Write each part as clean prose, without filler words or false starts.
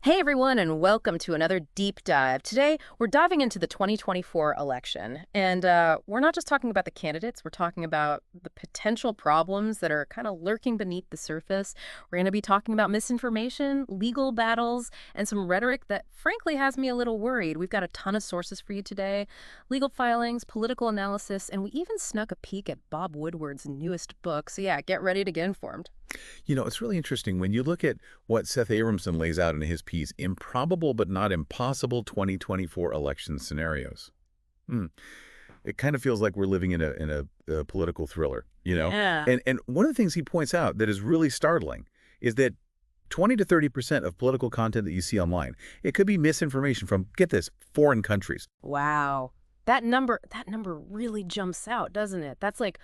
Hey everyone, and welcome to another deep dive. Today, we're diving into the 2024 election. And we're not just talking about the candidates, we're talking about the potential problems that are kind of lurking beneath the surface. We're going to be talking about misinformation, legal battles, and some rhetoric that frankly has me a little worried. We've got a ton of sources for you today, legal filings, political analysis, and we even snuck a peek at Bob Woodward's newest book. So yeah, get ready to get informed. It's really interesting when you look at what Seth Abramson lays out in his piece, Improbable but Not Impossible 2024 Election Scenarios. It kind of feels like we're living in a political thriller. Yeah. And one of the things he points out that is really startling is that 20 to 30% of political content that you see online, it could be misinformation from, get this, foreign countries. Wow. That number really jumps out, doesn't it? That's like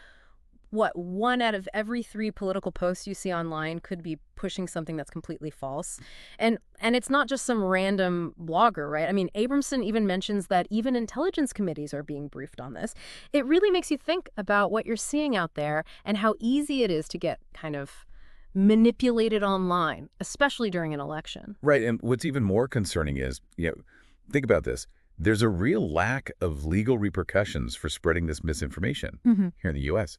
what, one out of every three political posts you see online could be pushing something that's completely false. And it's not just some random blogger, right? I mean, Abramson even mentions that even intelligence committees are being briefed on this. It really makes you think about what you're seeing out there and how easy it is to get kind of manipulated online, especially during an election. Right, and what's even more concerning is, think about this. There's a real lack of legal repercussions for spreading this misinformation here in the U.S.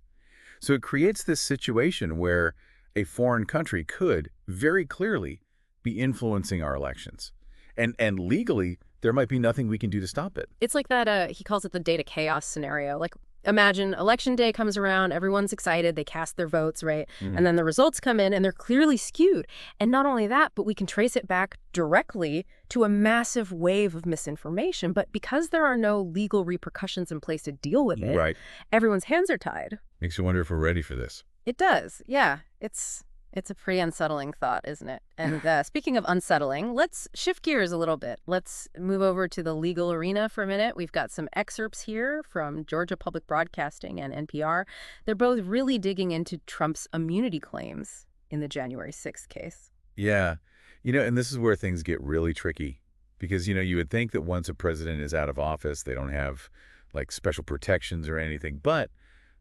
So it creates this situation where a foreign country could very clearly be influencing our elections. And legally, there might be nothing we can do to stop it. It's like that, he calls it the data chaos scenario. Like, imagine election day comes around, everyone's excited, they cast their votes, right? And then the results come in and they're clearly skewed. And not only that, but we can trace it back directly to a massive wave of misinformation. But because there are no legal repercussions in place to deal with it, Right. everyone's hands are tied. Makes you wonder if we're ready for this. It does, yeah. It's a pretty unsettling thought, isn't it? And speaking of unsettling, let's shift gears a little bit. Let's move over to the legal arena for a minute. We've got some excerpts here from Georgia Public Broadcasting and NPR. They're both really digging into Trump's immunity claims in the January 6th case. Yeah. And this is where things get really tricky because, you would think that once a president is out of office, they don't have like special protections or anything. But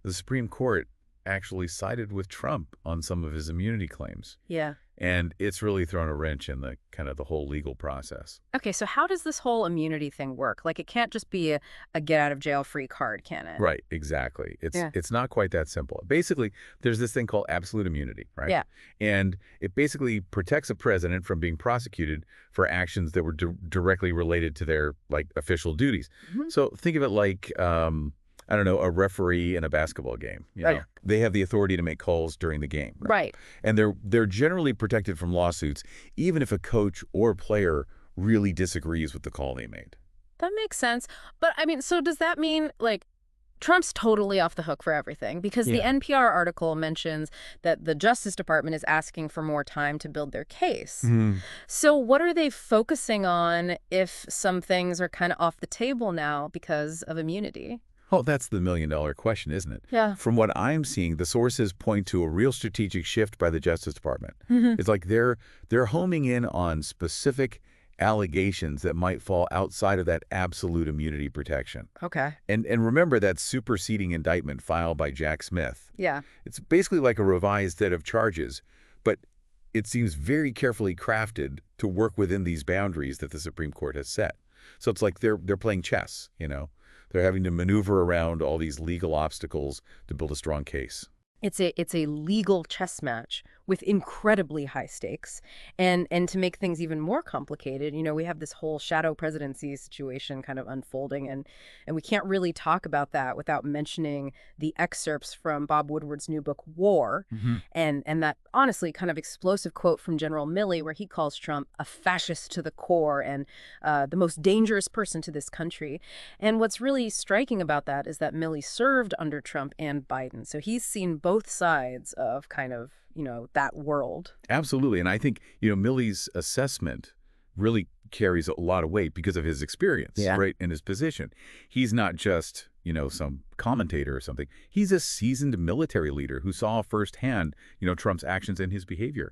the Supreme Court actually sided with Trump on some of his immunity claims. Yeah. And it's really thrown a wrench in the kind of the whole legal process. Okay, so how does this whole immunity thing work? Like, it can't just be a get-out-of-jail-free card, can it? Right, exactly. It's not quite that simple. Basically, there's this thing called absolute immunity, right? Yeah. And it basically protects a president from being prosecuted for actions that were directly related to their, like, official duties. So think of it like, I don't know, a referee in a basketball game. Right. They have the authority to make calls during the game. Right. And they're generally protected from lawsuits, even if a coach or player really disagrees with the call they made. That makes sense. But, I mean, so does that mean, like, Trump's totally off the hook for everything? Because the NPR article mentions that the Justice Department is asking for more time to build their case. So what are they focusing on if some things are kind of off the table now because of immunity? Oh, that's the million-dollar question, isn't it? Yeah. From what I'm seeing, the sources point to a real strategic shift by the Justice Department. It's like they're homing in on specific allegations that might fall outside of that absolute immunity protection. Okay. And remember that superseding indictment filed by Jack Smith. Yeah. It's basically like a revised set of charges, but it seems very carefully crafted to work within these boundaries that the Supreme Court has set. So it's like they're playing chess. They're having to maneuver around all these legal obstacles to build a strong case. It's a legal chess match with incredibly high stakes. And to make things even more complicated, we have this whole shadow presidency situation kind of unfolding. And we can't really talk about that without mentioning the excerpts from Bob Woodward's new book, War, and that honestly kind of explosive quote from General Milley where he calls Trump a fascist to the core and the most dangerous person to this country. And what's really striking about that is that Milley served under Trump and Biden. So he's seen both sides of kind of that world. Absolutely. And I think, Milley's assessment really carries a lot of weight because of his experience, right, and his position. He's not just, some commentator or something. He's a seasoned military leader who saw firsthand, Trump's actions and his behavior.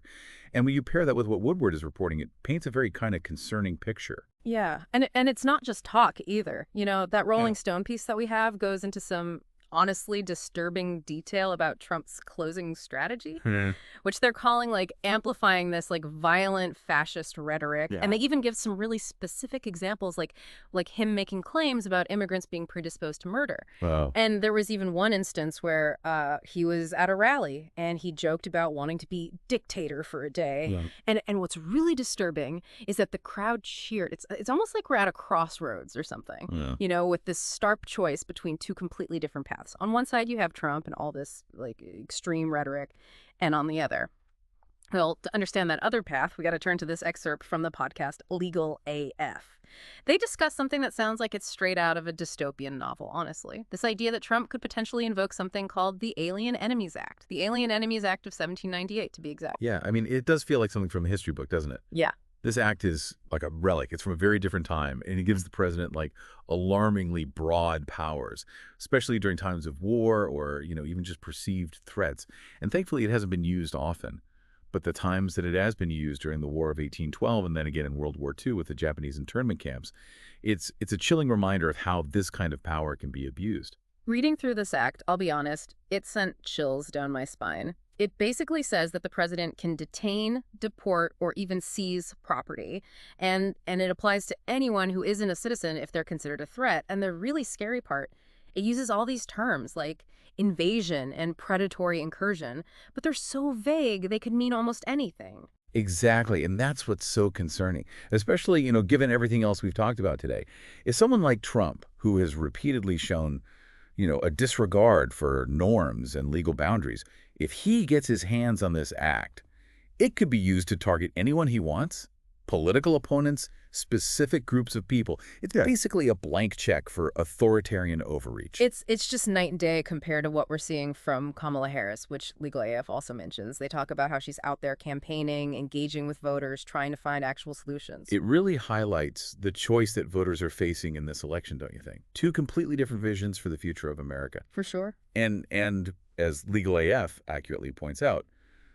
And when you pair that with what Woodward is reporting, it paints a very kind of concerning picture. Yeah. And it's not just talk either. That Rolling Stone piece that we have goes into some honestly disturbing detail about Trump's closing strategy, Hmm. which they're calling like amplifying this like violent fascist rhetoric. And Yeah. they even give some really specific examples like him making claims about immigrants being predisposed to murder. Wow. And there was even one instance where he was at a rally and he joked about wanting to be dictator for a day. Yeah. And what's really disturbing is that the crowd cheered. It's almost like we're at a crossroads or something, Yeah. with this stark choice between two completely different paths. On one side, you have Trump and all this like extreme rhetoric, and on the other, well, to understand that other path, we got to turn to this excerpt from the podcast Legal AF. They discuss something that sounds like it's straight out of a dystopian novel, honestly. This idea that Trump could potentially invoke something called the Alien Enemies Act. The Alien Enemies Act of 1798, to be exact. Yeah, I mean, it does feel like something from a history book, doesn't it? Yeah. This act is like a relic. It's from a very different time, and it gives the president like alarmingly broad powers, especially during times of war or, even just perceived threats. And thankfully, it hasn't been used often. But the times that it has been used during the War of 1812 and then again in World War II with the Japanese internment camps, it's a chilling reminder of how this kind of power can be abused. Reading through this act, I'll be honest, it sent chills down my spine. It basically says that the president can detain, deport, or even seize property. And it applies to anyone who isn't a citizen if they're considered a threat. And the really scary part, it uses all these terms like invasion and predatory incursion, but they're so vague they could mean almost anything. Exactly, and that's what's so concerning, especially, given everything else we've talked about today. Is someone like Trump, who has repeatedly shown, a disregard for norms and legal boundaries, if he gets his hands on this act, it could be used to target anyone he wants, political opponents, specific groups of people. It's basically a blank check for authoritarian overreach. It's just night and day compared to what we're seeing from Kamala Harris, which Legal AF also mentions. They talk about how she's out there campaigning, engaging with voters, trying to find actual solutions. It really highlights the choice that voters are facing in this election, don't you think? Two completely different visions for the future of America. For sure. And as Legal AF accurately points out,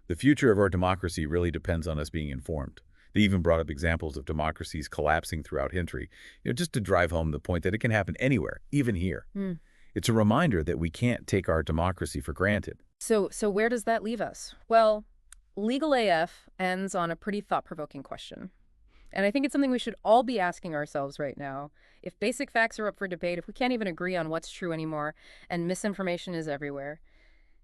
the future of our democracy really depends on us being informed. They even brought up examples of democracies collapsing throughout history, just to drive home the point that it can happen anywhere, even here. It's a reminder that we can't take our democracy for granted. So where does that leave us? Well, Legal AF ends on a pretty thought-provoking question. And I think it's something we should all be asking ourselves right now. If basic facts are up for debate, if we can't even agree on what's true anymore, and misinformation is everywhere,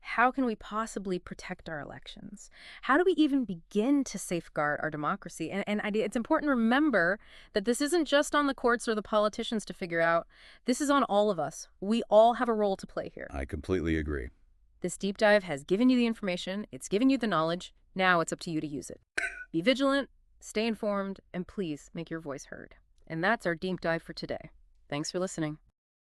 how can we possibly protect our elections? How do we even begin to safeguard our democracy? And it's important to remember that this isn't just on the courts or the politicians to figure out. This is on all of us. We all have a role to play here. I completely agree. This deep dive has given you the information. It's given you the knowledge. Now it's up to you to use it. Be vigilant, stay informed, and please make your voice heard. And that's our deep dive for today. Thanks for listening.